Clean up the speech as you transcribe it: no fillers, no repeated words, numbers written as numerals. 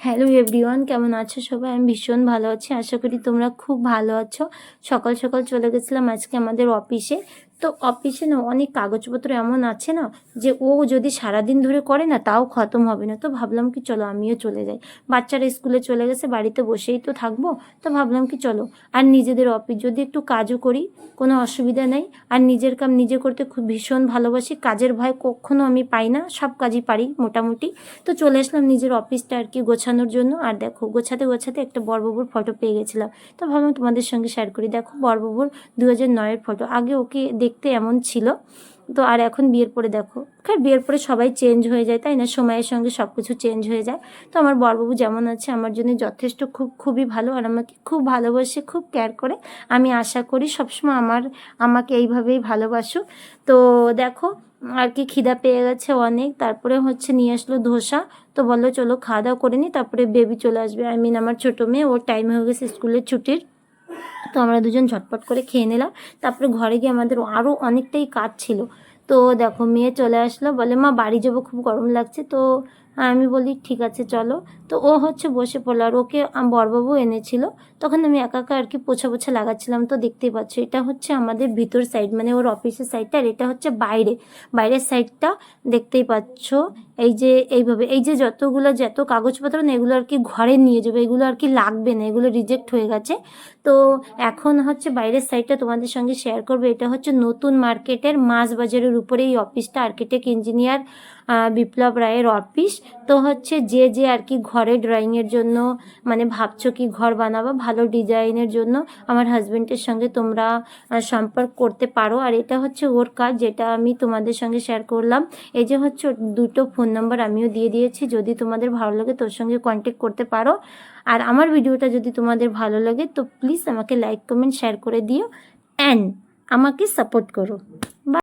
Hello everyone, কেমন আছো সবাই? আমি ভীষণ ভালো আছি, আশা করি তোমরা খুব ভালো আছো। সকাল সকাল চলে গেছিলাম আজকে আমাদের অফিসে। তো অফিসে না অনেক কাগজপত্র এমন আছে না, যে ও যদি সারাদিন ধরে করে না তাও খতম হবে না। তো ভাবলাম কি চলো আমিও চলে যাই। বাচ্চারা স্কুলে চলে গেছে, বাড়িতে বসেই তো থাকবো। তো ভাবলাম কি চলো, আর নিজেদের অফিস যদি একটু কাজও করি কোনো অসুবিধা নেই। আর নিজের কাজ নিজে করতে খুব ভীষণ ভালোবাসি, কাজের ভয় কখনো আমি পাই না, সব কাজই পারি মোটামুটি। তো চলে আসলাম নিজের অফিসটা আর কি গোছানোর জন্য। আর দেখো গোছাতে গোছাতে একটা বড়বাবুর ফটো পেয়ে গেছিলাম। তো ভাবলাম তোমাদের সঙ্গে শেয়ার করি। দেখো বড়বাবুর 2009-এর ফটো। আগে ওকে দেখতে এমন ছিল, তো আর এখন বিয়ের পরে দেখো। কারণ বিয়ের পরে সবাই চেঞ্জ হয়ে যায়, তাই না? সময়ের সঙ্গে সব কিছু চেঞ্জ হয়ে যায়। তো আমার বড়বাবু যেমন আছে আমার জন্য যথেষ্ট, খুবই ভালো। আর আমাকে খুব ভালোবাসে, খুব কেয়ার করে। আমি আশা করি সবসময় আমাকে এইভাবেই ভালোবাসুক। তো দেখো আর কি খিদা পেয়ে গেছে অনেক। তারপরে হচ্ছে নিয়ে আসলো ধোসা। তো বললো চলো খাওয়া দাওয়া করে নিই, তারপরে বেবি চলে আসবে। আমার ছোটো মেয়ে, ওর টাইম হয়ে গেছে স্কুলের ছুটির। তো আমরা দুজন ঝটপট করে খেয়ে নিলাম। তারপরে ঘরে গিয়ে আমাদের আরও অনেকটাই কাজ ছিল। তো দেখো মেয়ে চলে আসলো, বলে মা বাড়ি যাবো, খুব গরম লাগছে। তো আমি বলি ঠিক আছে চলো। তো ও হচ্ছে বসে পড়লো, আর ওকে বড়বাবু এনেছিল। তখন আমি একা একা আর কি পোছা পোছা লাগাচ্ছিলাম। তো দেখতেই পাচ্ছ এটা হচ্ছে আমাদের ভিতর সাইড, মানে ওর অফিসের সাইডটা, আর এটা হচ্ছে বাইরের সাইডটা। দেখতেই পাচ্ছ এই যে এইভাবে, এই যে যত কাগজপত্র না এগুলো আর কি ঘরে নিয়ে যাবে, এগুলো আর কি লাগবে না, এগুলো রিজেক্ট হয়ে গেছে। তো এখন হচ্ছে বাইরের সাইডটা তোমাদের সঙ্গে শেয়ার করবো। এটা হচ্ছে নতুন মার্কেটের মাছ বাজারের উপরে এই অফিসটা, আর্কিটেক্ট ইঞ্জিনিয়ার বিপ্লব রায়ের অফিস। তো হচ্ছে যে আর কি ঘরে ড্রয়িংয়ের জন্য, মানে ভাবছো কি ঘর বানাবো ভালো ডিজাইনের জন্য, আমার হাজব্যান্ডের সঙ্গে তোমরা সম্পর্ক করতে পারো। আর এটা হচ্ছে ওর কাজ, যেটা আমি তোমাদের সঙ্গে শেয়ার করলাম। এই যে হচ্ছে দুটো ফোন নাম্বার আমিও দিয়ে দিয়েছি, যদি তোমাদের ভালো লাগে তোর সঙ্গে কন্ট্যাক্ট করতে পারো। আর আমার ভিডিওটা যদি তোমাদের ভালো লাগে তো প্লিজ আমাকে লাইক কমেন্ট শেয়ার করে দিও, অ্যান্ড আমাকে সাপোর্ট করো।